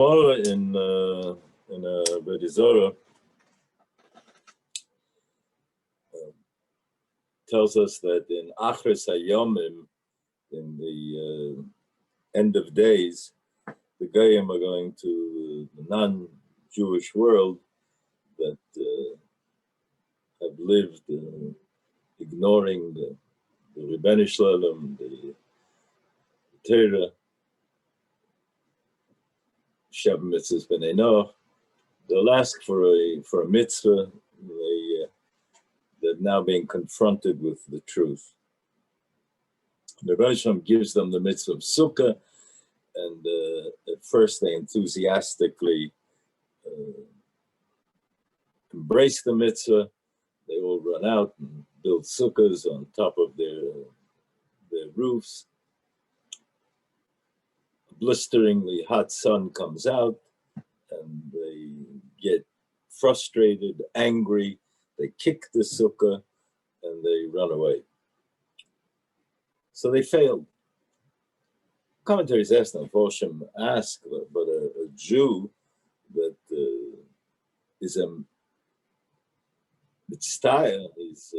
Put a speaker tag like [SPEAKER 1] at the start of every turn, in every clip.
[SPEAKER 1] In Vedizora tells us that in Achres Hayomim, in the end of days, the Goyim are going to the non-Jewish world that have lived ignoring the Ribbon Shalom, the Torah, Shabbat mitzvahs b'nei Noach. They'll ask for a mitzvah. They're now being confronted with the truth. The Ribbon gives them the mitzvah of Sukkah, and at first they enthusiastically embrace the mitzvah. They all run out and build sukkahs on top of their roofs. A blisteringly hot sun comes out, and they get frustrated, angry. They kick the sukkah, and they run away. So they failed. Commentaries ask them, but a Jew that is a mitzvah, he's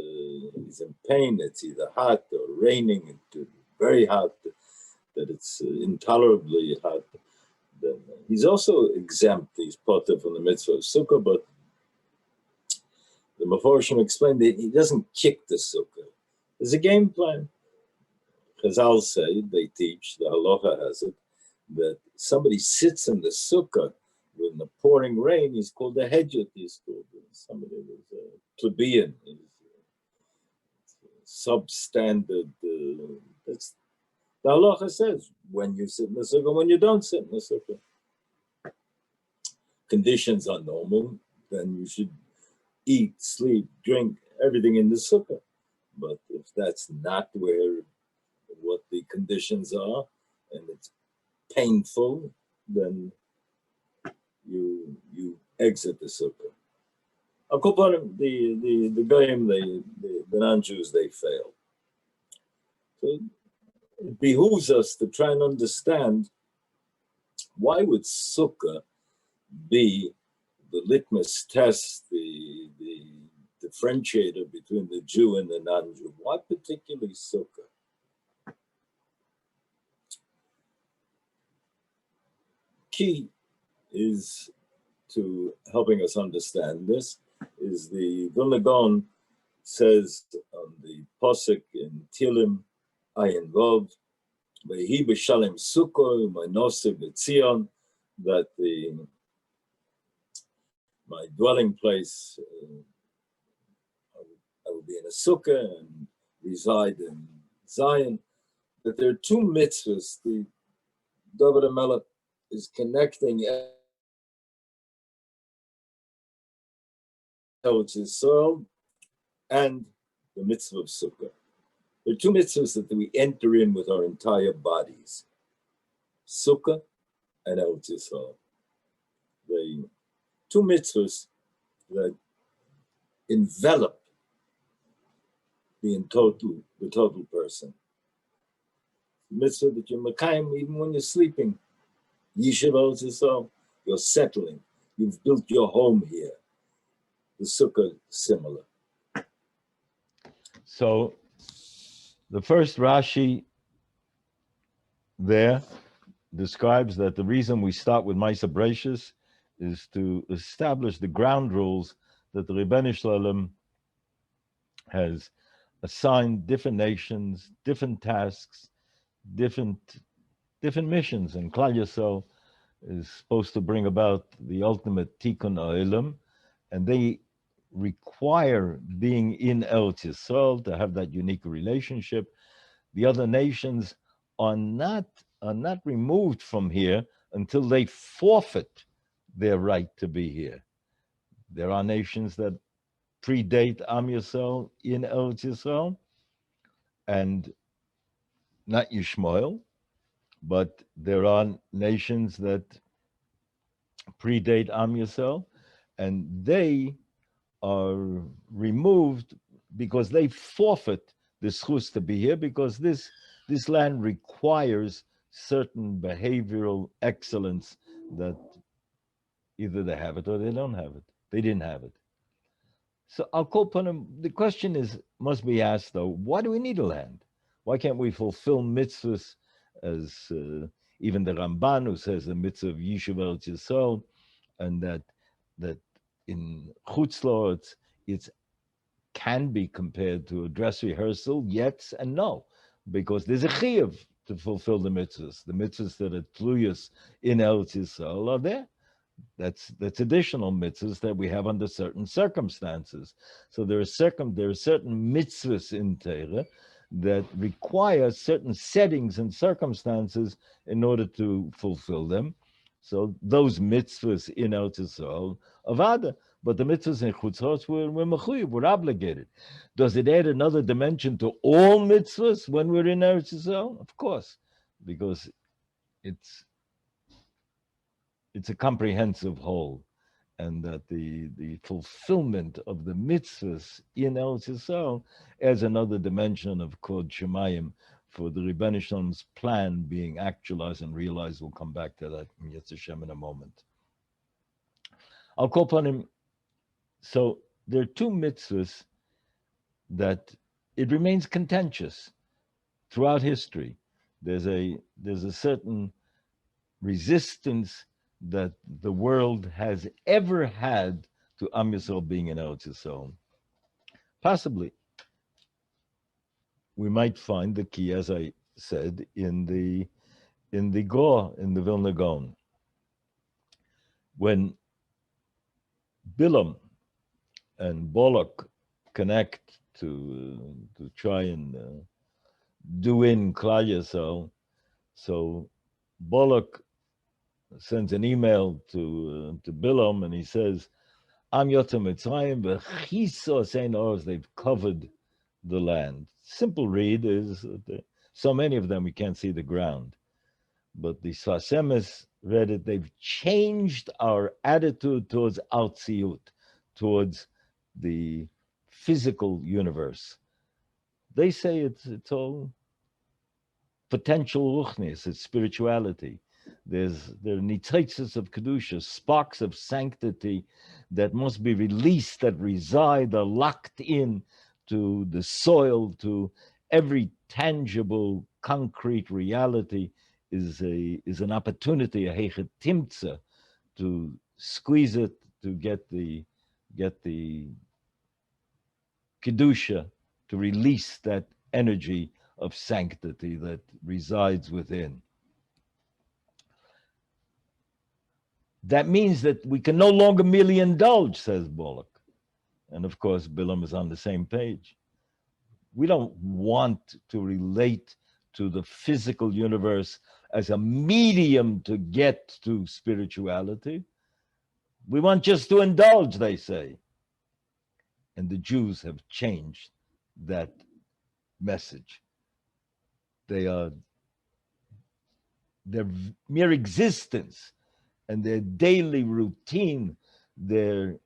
[SPEAKER 1] in pain, it's either hot or raining, it's very hot, that it's intolerably hot. Then he's also exempt, he's potter from the mitzvah of Sukkah, but the Meforshim explained that he doesn't kick the Sukkah. There's a game plan. Chazal say, they teach, the halacha has it, that somebody sits in the Sukkah when the pouring rain, he's called a hedget, he's called somebody who's a plebeian, substandard. That's the halacha says, when you sit in the Sukkah, when you don't sit in the Sukkah. Conditions are normal, then you should eat, sleep, drink, everything in the Sukkah. But if that's not what the conditions are, and it's painful, then you exit the Sukkah. The Goyim, the non-Jews, they fail. So it behooves us to try and understand, why would Sukkah be the litmus test, the differentiator between the Jew and the non-Jew? Why particularly Sukkah? Key is to helping us understand this is the Vilna Gaon says on the Posuk in Tilim Ayin Vov, Vehi b'shalem Sukkah u'manoseh b'tzion, that my dwelling place, I will be in a Sukkah and reside in Zion. That there are two mitzvahs. The David HaMelech is connecting Eretz Yisrael and the mitzvah of Sukkah. There are two mitzvahs that we enter in with our entire bodies: Sukkah and Eretz Yisrael. The two mitzvahs that envelop the total person. The mitzvah that you're mekayim even when you're sleeping. Yeshivat Ohr Somayach, you're settling. You've built your home here. The Sukkah similar.
[SPEAKER 2] So the first Rashi there describes that the reason we start with Maisa Breishis is to establish the ground rules that the Ribbon Shalom has assigned different nations, different tasks, different missions, and Klal Yisrael is supposed to bring about the ultimate tikkun ha'olam, and they require being in Eretz Yisrael to have that unique relationship. The other nations are not removed from here until they forfeit their right to be here. There are nations that predate Am Yisrael in Eretz Yisrael, and not Yishmael, but there are nations that predate Am Yisrael, and they are removed because they forfeit the schus to be here, because this land requires certain behavioral excellence that Either they have it or they don't have it. They didn't have it. So I'll call upon him. The question must be asked though, why do we need a land? Why can't we fulfill mitzvahs as even the Ramban, who says the mitzvah of Yeshivat Ohr Somayach, and that in Chutz La'aretz it can be compared to a dress rehearsal, yes and no, because there's a chiyuv to fulfill the mitzvahs. The mitzvahs that are tluyas in Eretz Yisrael are there. That's additional mitzvahs that we have under certain circumstances. So there are certain mitzvahs in Torah that require certain settings and circumstances in order to fulfill them. So those mitzvahs in Eretz Yisrael avada, but the mitzvahs in Chutz La'aretz we're mechuyev, we're obligated. Does it add another dimension to all mitzvahs when we're in Eretz Yisrael? Of course, because it's a comprehensive whole, and that the fulfillment of the mitzvahs in Eretz Yisrael adds another dimension of Kod Shemayim for the Rebbeinu Shalom's plan being actualized and realized. We'll come back to that in Yetzer Hashem in a moment. I'll call upon him. So there are two mitzvahs that it remains contentious throughout history. There's a certain resistance that the world has ever had to Am Yisrael being in Eretz Yisrael. Possibly, we might find the key, as I said, in the Vilna Gaon. When Bilam and Balak connect to try and do in Klal Yisrael, so Balak sends an email to Bilam, and he says, "Am Yotzei Mitzrayim v'chiso sein oros." They've covered the land. Simple read is so many of them we can't see the ground, but the Sfasemis read it. They've changed our attitude towards Altziut, towards the physical universe. They say it's all potential ruchnis, it's spirituality. There are nitzitzes of kedusha, sparks of sanctity that must be released, that reside, are locked in to the soil, to every tangible, concrete reality is an opportunity, a heichet timtza, to squeeze it, to get the kedusha, to release that energy of sanctity that resides within. That means that we can no longer merely indulge, says Balak. And of course, Bilam is on the same page. We don't want to relate to the physical universe as a medium to get to spirituality. We want just to indulge, they say. And the Jews have changed that message. Their mere existence and their daily routine, their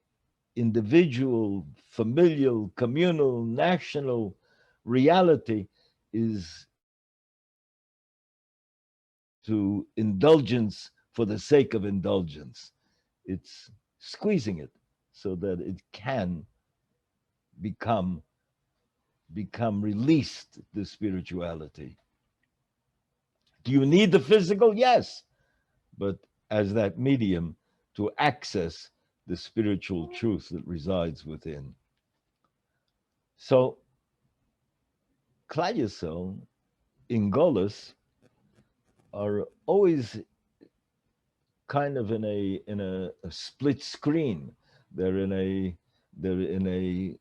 [SPEAKER 2] individual, familial, communal, national reality is to indulgence for the sake of indulgence. It's squeezing it so that it can become released, the spirituality. Do you need the physical? Yes, but as that medium to access the spiritual truth that resides within. So, Klal Yisrael in goalless are always kind of in a split screen. They're in a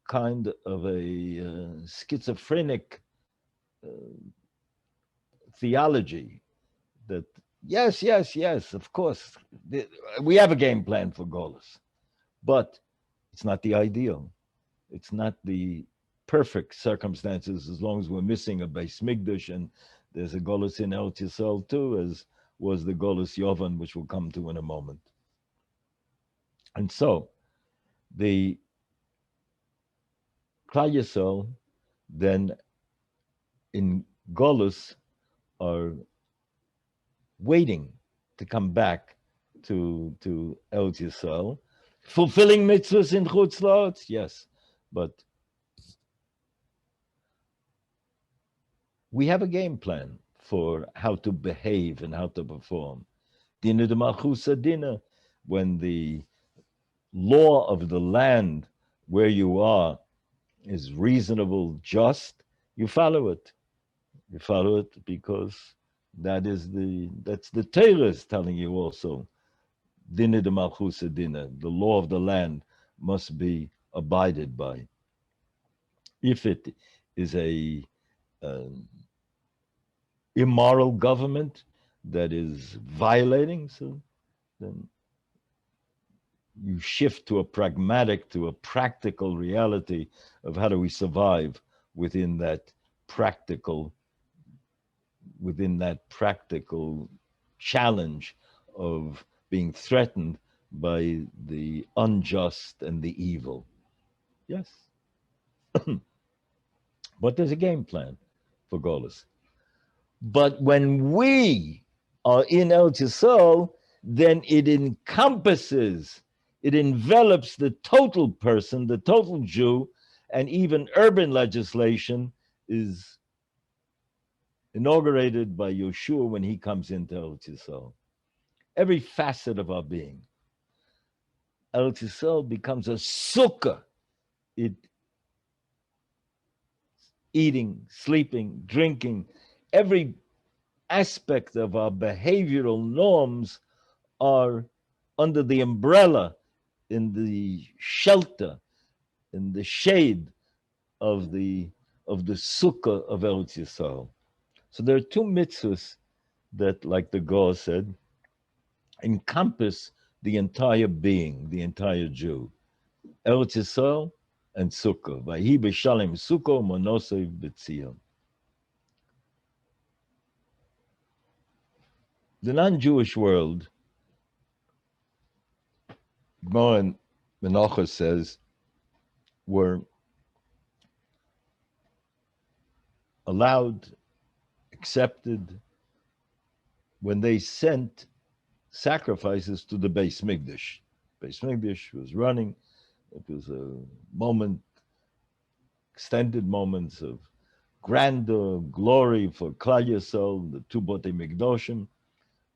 [SPEAKER 2] kind of a schizophrenic theology that yes, of course, we have a game plan for goalless, but it's not the ideal. It's not the perfect circumstances as long as we're missing a Beis Mikdash, and there's a goalless in Eretz Yisrael too, as was the goalless Yovan, which we'll come to in a moment. And so, the Klal Yisrael then in goalless are waiting to come back to Eretz Yisrael. Fulfilling mitzvahs in Chutz La'aretz, yes, but we have a game plan for how to behave and how to perform. Dina de Malchusa Dina, when the law of the land where you are is reasonable, just, you follow it. You follow it because that's the Torah is telling you also. Dina de Malchusa Dina, the law of the land must be abided by. If it is a immoral government that is violating, so then you shift to a practical reality of how do we survive within that practical challenge of being threatened by the unjust and the evil. Yes. But there's a game plan for goalless. But when we are in Eretz Yisrael, then it envelops the total person, the total Jew, and even urban legislation is inaugurated by Yeshua when he comes into Eretz Yisrael. Every facet of our being. Eretz Yisrael becomes a sukkah. Eating, sleeping, drinking, every aspect of our behavioral norms are under the umbrella, in the shelter, in the shade of the sukkah of Eretz Yisrael. So there are two mitzvahs that, like the Gaon said, encompass the entire being, the entire Jew. Eretz Yisrael and Sukkah. Vayhi b'shalem Sukkah monosei b'tzion. The non-Jewish world, Gemara and Nota says, were allowed, accepted, when they sent sacrifices to the Beis Mikdash. Beis Mikdash was running. It was a moment, extended moments of grandeur, glory for Klal Yisrael, the two Botei Mikdoshim.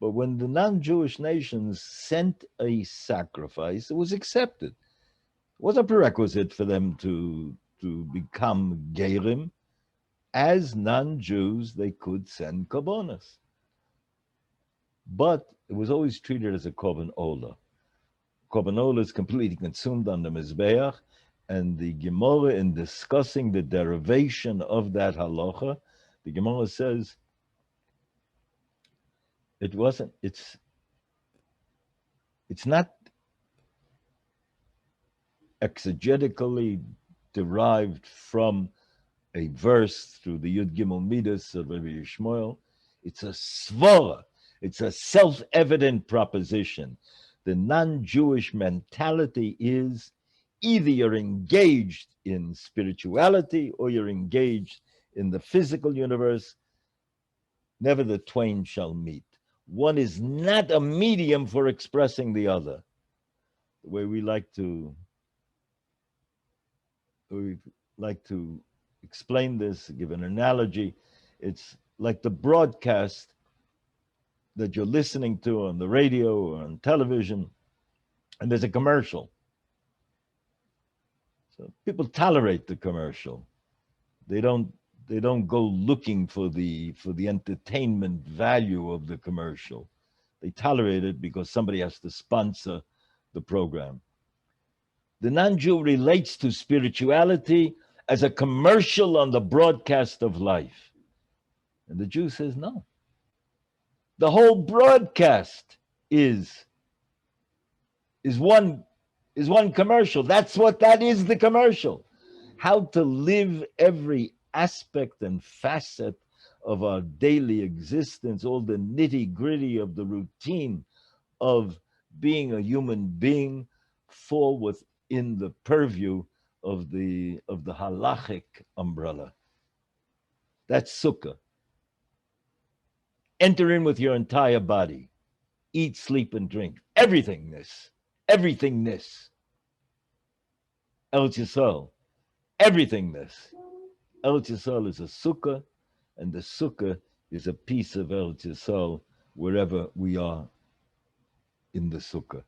[SPEAKER 2] But when the non-Jewish nations sent a sacrifice, it was accepted. It was a prerequisite for them to become Gerim. As non-Jews, they could send korbanos. But it was always treated as a korban olah. Korban olah is completely consumed on the Mizbeach, and the Gemara, in discussing the derivation of that halacha, the Gemara says, it's not exegetically derived from a verse through the Yud Gimel Midas of Rabbi Yishmael. It's a svara. It's a self-evident proposition. The non-Jewish mentality is either you're engaged in spirituality or you're engaged in the physical universe. Never the twain shall meet. One is not a medium for expressing the other. The way we like to explain this, give an analogy, it's like the broadcast that you're listening to on the radio or on television, and there's a commercial. So people tolerate the commercial. They don't go looking for the entertainment value of the commercial. They tolerate it because somebody has to sponsor the program. The non-Jew relates to spirituality as a commercial on the broadcast of life. And the Jew says, no. The whole broadcast is one commercial. That's that is the commercial. How to live every aspect and facet of our daily existence, all the nitty-gritty of the routine of being a human being, fall within the purview of the halachic umbrella. That's Sukkah. Enter in with your entire body. eat, sleep, and drink. Everythingness. Everythingness. Eretz Yisrael. Everythingness. Eretz Yisrael is a sukkah, and the sukkah is a piece of Eretz Yisrael wherever we are in the sukkah.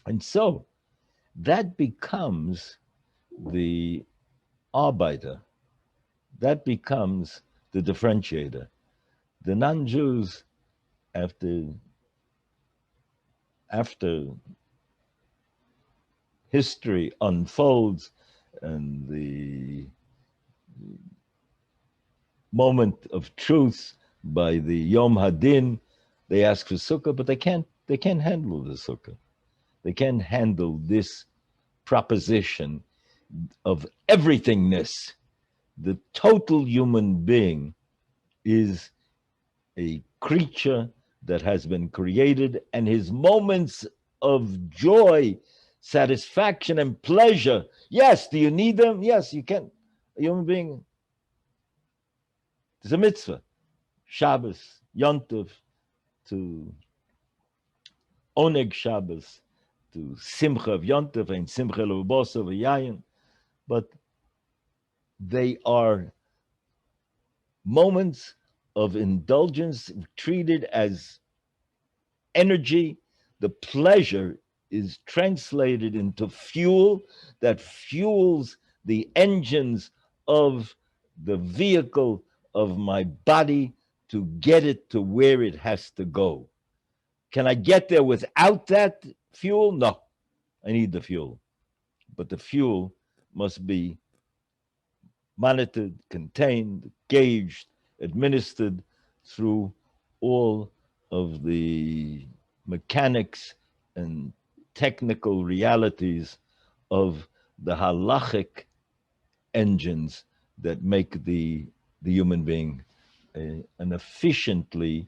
[SPEAKER 2] And so that becomes the arbiter. That becomes the differentiator. The non-Jews, after history unfolds and the moment of truth by the Yom Hadin, they ask for sukkah, but they can't handle the sukkah. They can't handle this proposition of everythingness. The total human being is a creature that has been created, and his moments of joy, satisfaction, and pleasure. Yes, do you need them? Yes, you can. A human being, it's a mitzvah. Shabbos, Yontov, to Oneg Shabbos, to Simcha of Yontov, and Simcha Levbos of Yayin. But they are moments of indulgence treated as energy. The pleasure is translated into fuel that fuels the engines of the vehicle of my body to get it to where it has to go. Can I get there without that fuel? No, I need the fuel. But the fuel must be monitored, contained, gauged, administered through all of the mechanics and technical realities of the halachic engines that make the human being an efficiently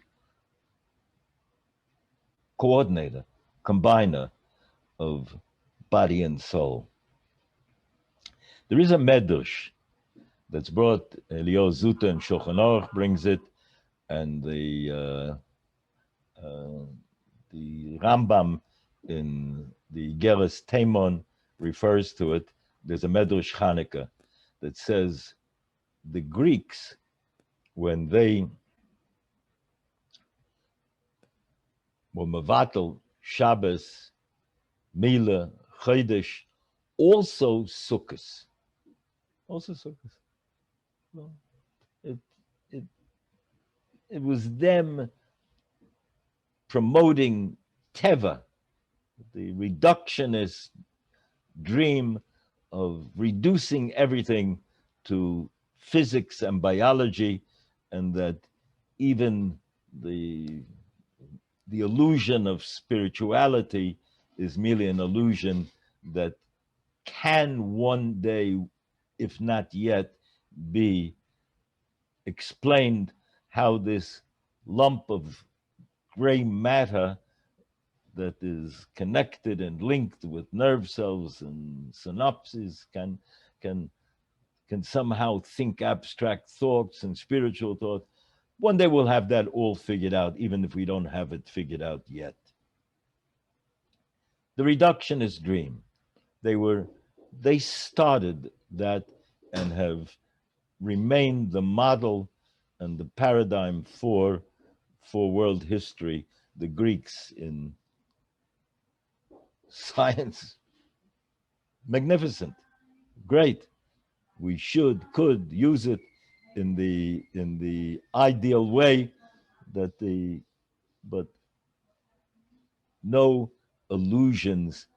[SPEAKER 2] coordinator, combiner of body and soul. There is a medrash that's brought, Eliyahu Zuta and Shulchan Aruch brings it, and the Rambam in the Geras Taimon refers to it. There's a Medrash Chanukah that says the Greeks, when they were Mavatal, Shabbos, Mila, Chodesh, also Sukkahs. Also Sukkahs. Well, it was them promoting Teva, the reductionist dream of reducing everything to physics and biology, and that even the illusion of spirituality is merely an illusion that can one day, if not yet, be explained, how this lump of gray matter that is connected and linked with nerve cells and synapses can somehow think abstract thoughts and spiritual thoughts. One day we'll have that all figured out, even if we don't have it figured out yet. The reductionist dream, they started that and have remained the model and the paradigm for world history. The Greeks in science, magnificent, great. We could use it in the ideal way, but no illusions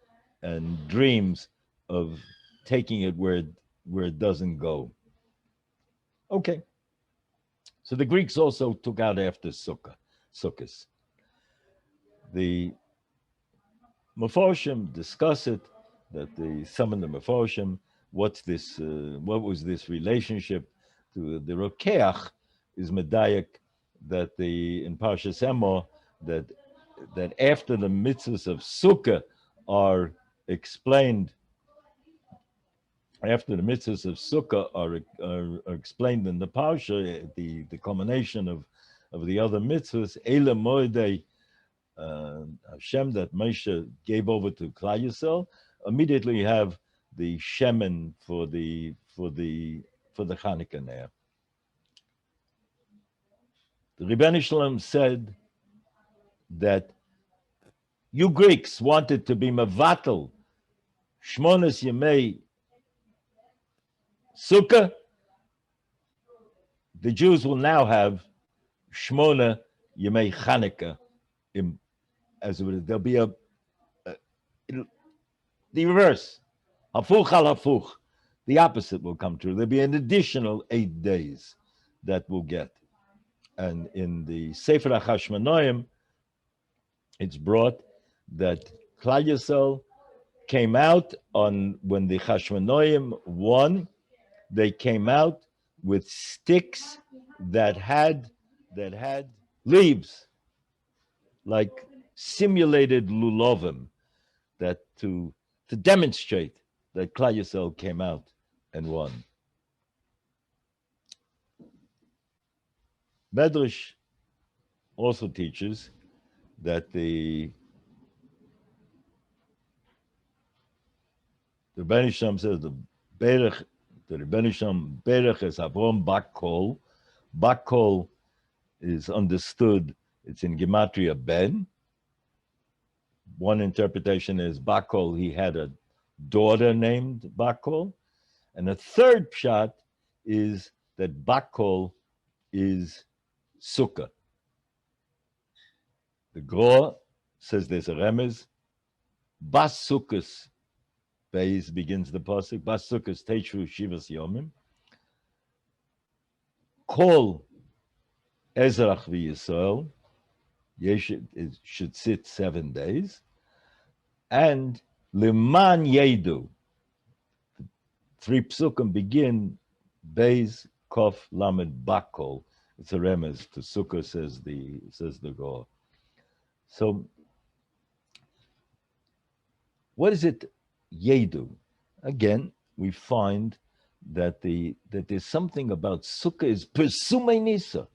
[SPEAKER 2] and dreams of taking it where it doesn't go. Okay. So the Greeks also took out after Sukkahs. The Mefarshim discuss it, that some of the Mefarshim, what was this relationship to the Rokeach is Medayak, that in Parshas Emor, that after the mitzvahs of Sukkah are explained, after the mitzvahs of Sukkah are explained in the Parsha, the culmination of the other mitzvahs, Eila Moedei Hashem that Moshe gave over to Klal Yisrael, immediately you have the shemen for the Chanukah there. The Rebbeinu Shalom said that you Greeks wanted to be mevatel Shmonas Yemei Sukkah. The Jews will now have Shmona Yemei Chanukah. As it would, there'll be the reverse, hafuch al hafuch. The opposite will come true. There'll be an additional 8 days that we'll get. And in the Sefer HaChashmonaim, it's brought that Klal Yisrael came out on when the Chashmonaim won. They came out with sticks that had leaves, like simulated lulovim, that to demonstrate that Klal Yisrael came out and won. Medrash also teaches that the Rebbeinu Shalom says the Rebbeinu Shalom Berech is Avrom Bakol. Bakol is understood, it's in Gematria Ben. One interpretation is Bakol, he had a daughter named Bakol. And the third pshat is that Bakol is Sukkah. The Gra says there's a remez. Bas Sukkos Beis begins the pasuk. Bas Sukkos Teishru Shivas Yomim. Kol Ezrach v'Yisrael. It should sit 7 days. And Leman Yedu. 3 psukim begin Beis Kof Lamed Bakol. It's a remez to Sukkah, says the Gra. So, what is it, Yedu? Again, we find that there's something about Sukkah is Persumei Nisa,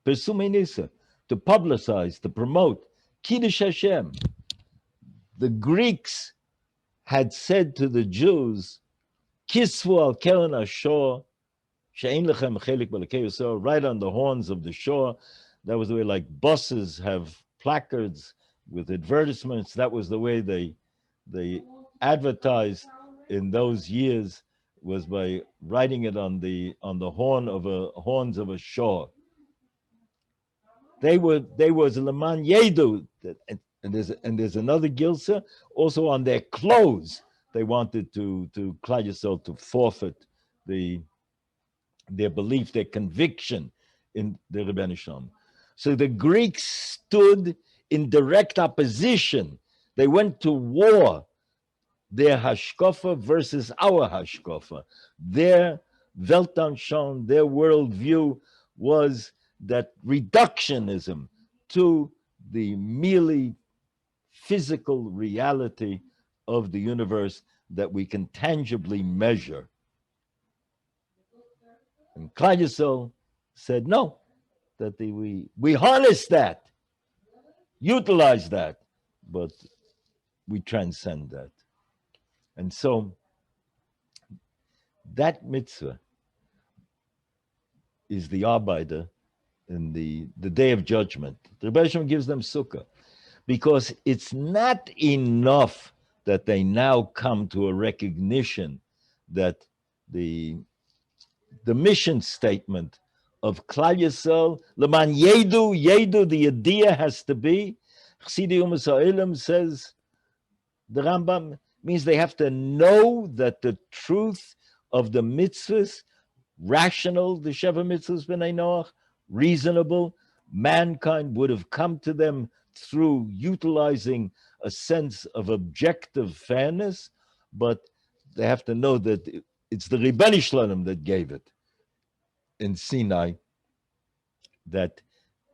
[SPEAKER 2] to publicize, to promote Kiddush Hashem. The Greeks had said to the Jews, Kisvu al keren ashor, she'ein lechem chelik b'lekei Yisrael, right on the horns of the shore. That was the way, like buses have placards with advertisements. That was the way they advertised in those years, was by writing it on the horns of a shore. They was leman yedu, and there's another gilsa also on their clothes. They wanted to Klal Yisrael to forfeit their belief, their conviction in the Rebbeinu Shalom. So the Greeks stood in direct opposition. They went to war. Their hashkafa versus our hashkafa. Their Weltanschauung, their worldview was that reductionism to the merely physical reality of the universe that we can tangibly measure. And Klal Yisrael said no, that we harness that, utilize that, but we transcend that. And so that mitzvah is the Arbeiter in the day of judgment. The Rebbe Shalom gives them Sukkah, because it's not enough that they now come to a recognition that the mission statement of Klal Yisrael, Leman Yedu, the idea has to be, Chassidei Umas Ha'olam says, the Rambam, means they have to know that the truth of the mitzvahs, rational, the Sheva mitzvahs b'nai Noach, reasonable, mankind would have come to them through utilizing a sense of objective fairness, but they have to know that it's the Rebbeinu Shalom that gave it in Sinai, that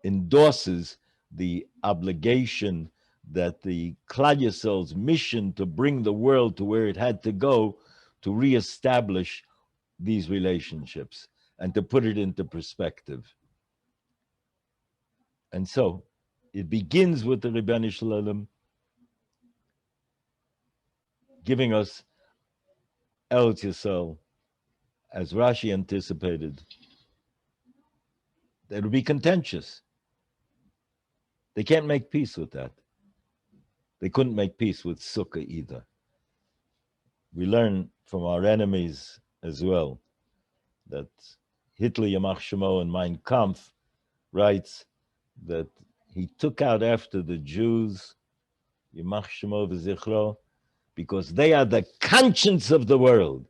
[SPEAKER 2] endorses the obligation that the Klal Yisrael's mission to bring the world to where it had to go to reestablish these relationships and to put it into perspective. And so it begins with the Rebbeinu Shalom giving us Eretz Yisrael, as Rashi anticipated. That would be contentious. They can't make peace with that. They couldn't make peace with Sukkah either. We learn from our enemies as well that Hitler, Yamach Shemo, in Mein Kampf writes that he took out after the Jews, Yamach Shemo v'zichro, because they are the conscience of the world.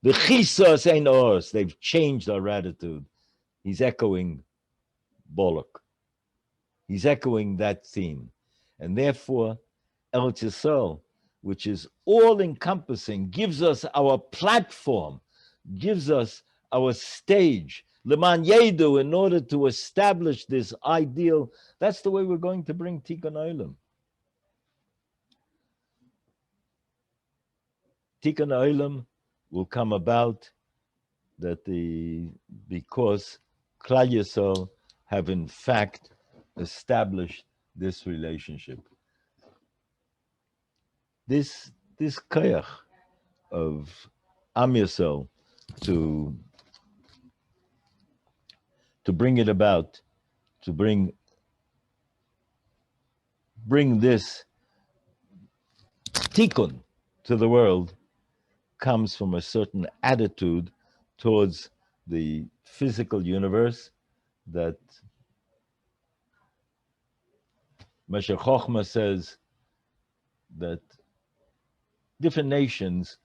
[SPEAKER 2] The chisos ain't ours. They've changed our attitude. He's echoing Bollock. He's echoing that theme. And therefore, Eretz Yisrael, which is all-encompassing, gives us our platform, gives us our stage, Leman Yedu, in order to establish this ideal. That's the way we're going to bring Tikkun Olam. Tikkun Olam will come about because Klal Yisrael have in fact established this relationship. This koyach of Am Yisrael to bring it about, to bring this tikkun to the world, comes from a certain attitude towards the physical universe that Meshech Chochmah says that different nations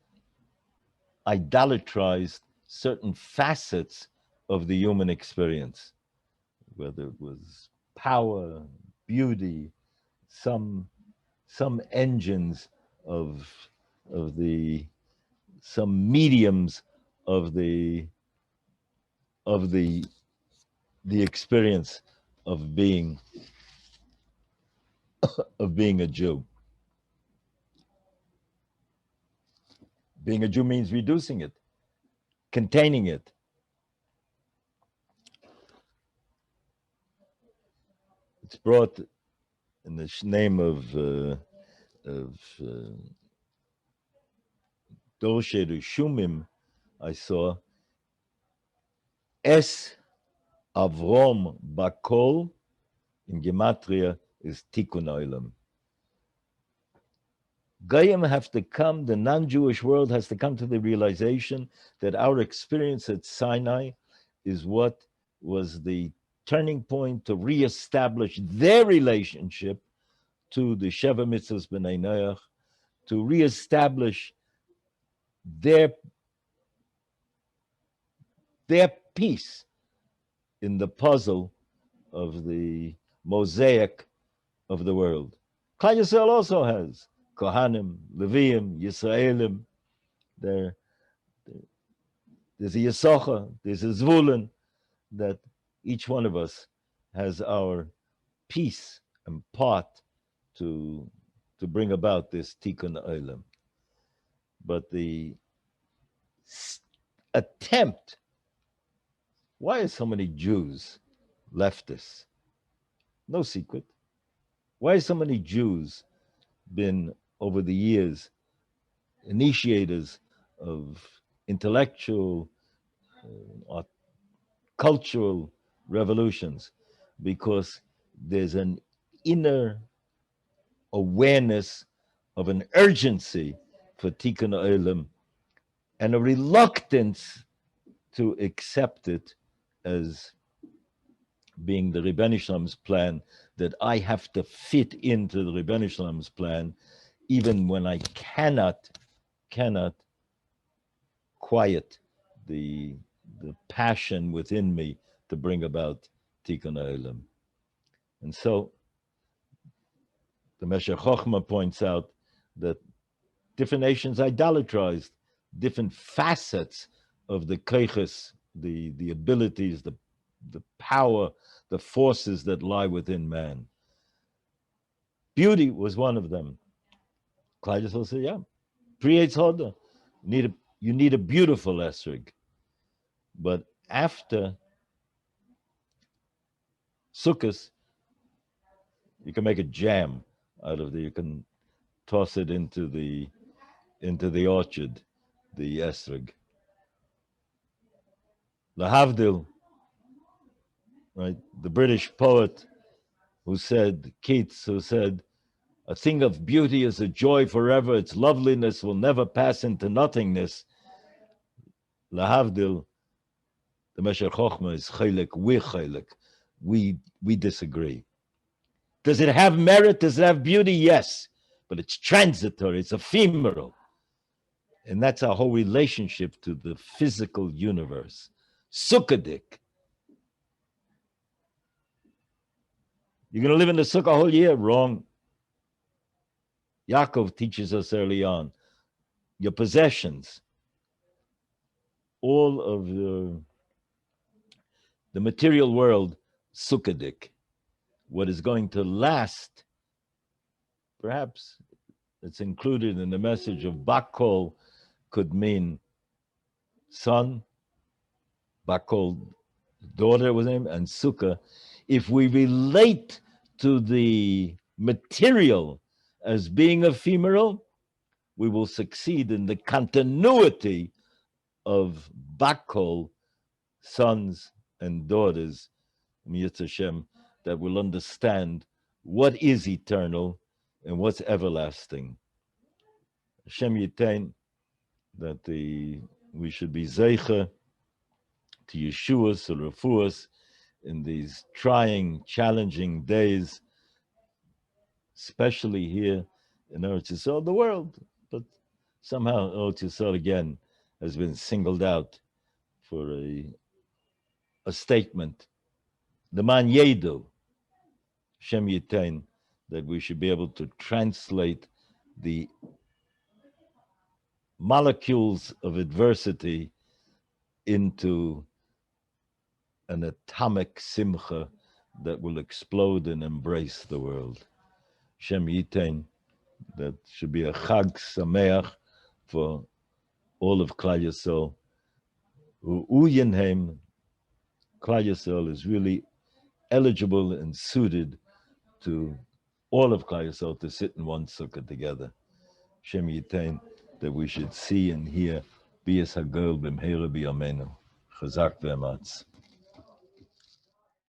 [SPEAKER 2] idolatrized certain facets of the human experience, whether it was power, beauty, some engines of some mediums of the experience of being a Jew. Being a Jew means reducing it, containing it. It's brought in the name of Doshe Shumim. I saw Es Avrom Bakol in Gematria is Tikkun Olam. Goyim have to come, the non-Jewish world has to come to the realization that our experience at Sinai is what was the turning point to reestablish their relationship to the Sheva Mitzvahs B'nai Noach, to reestablish their piece in the puzzle of the mosaic of the world. Klal Yisrael also has Kohanim, Leviim, Yisraelim. There's a Yisachar, there's a Zvulun, that each one of us has our piece and part to bring about this Tikkun Olam. But the attempt, why are so many Jews leftists? No secret. Why are so many Jews been, over the years, initiators of intellectual or cultural revolutions? Because there's an inner awareness of an urgency for Tikkun Olam and a reluctance to accept it as being the Rebbeinu Shalom's plan, that I have to fit into the Rebbeinu Shalom's plan, even when I cannot quiet the passion within me to bring about Tikkun Olam. And so the Meshech Chochmah points out that different nations idolatrized different facets of the koiches, the abilities, the power, the forces that lie within man. Beauty was one of them. Klal Yisrael said, yeah, creates Hoda. You need a beautiful esrog. But after Sukkot, You can make a jam out of it. You can toss it into the orchard, the esrog. Lahavdil, right? The British poet Keats, who said, a thing of beauty is a joy forever. Its loveliness will never pass into nothingness. Lahavdil, the Mesher Chochmah is chaylik, we're chaylik. We disagree. Does it have merit? Does it have beauty? Yes. But it's transitory, it's ephemeral. And that's our whole relationship to the physical universe. Sukkadik. You're going to live in the sukkah a whole year? Wrong. Yaakov teaches us early on, your possessions, all of the material world, sukkadik. What is going to last, perhaps it's included in the message of Bakol, could mean son, Bakol, daughter was named, and Sukkah. If we relate to the material as being ephemeral, we will succeed in the continuity of Bakol, sons and daughters, Yitz Hashem, that will understand what is eternal and what's everlasting. Hashem Yitain, that we should be Zeicha to Yeshuas or Refuas in these trying, challenging days, especially here in Eretz Yisrael, the world. But somehow Eretz Yisrael again has been singled out for a statement. The man Yedu, Shem Yitain, that we should be able to translate the molecules of adversity into an atomic simcha that will explode and embrace the world. Shem Yitain, that should be a Chag Sameach for all of Klal Yisrael. Uyenheim, Klal Yisrael is really eligible and suited to all of Klal Yisrael to sit in one sukkah together. Shem Yitain, that we should see and hear B'yas HaGol B'mheira B'yameinu. Chazak v'ematz.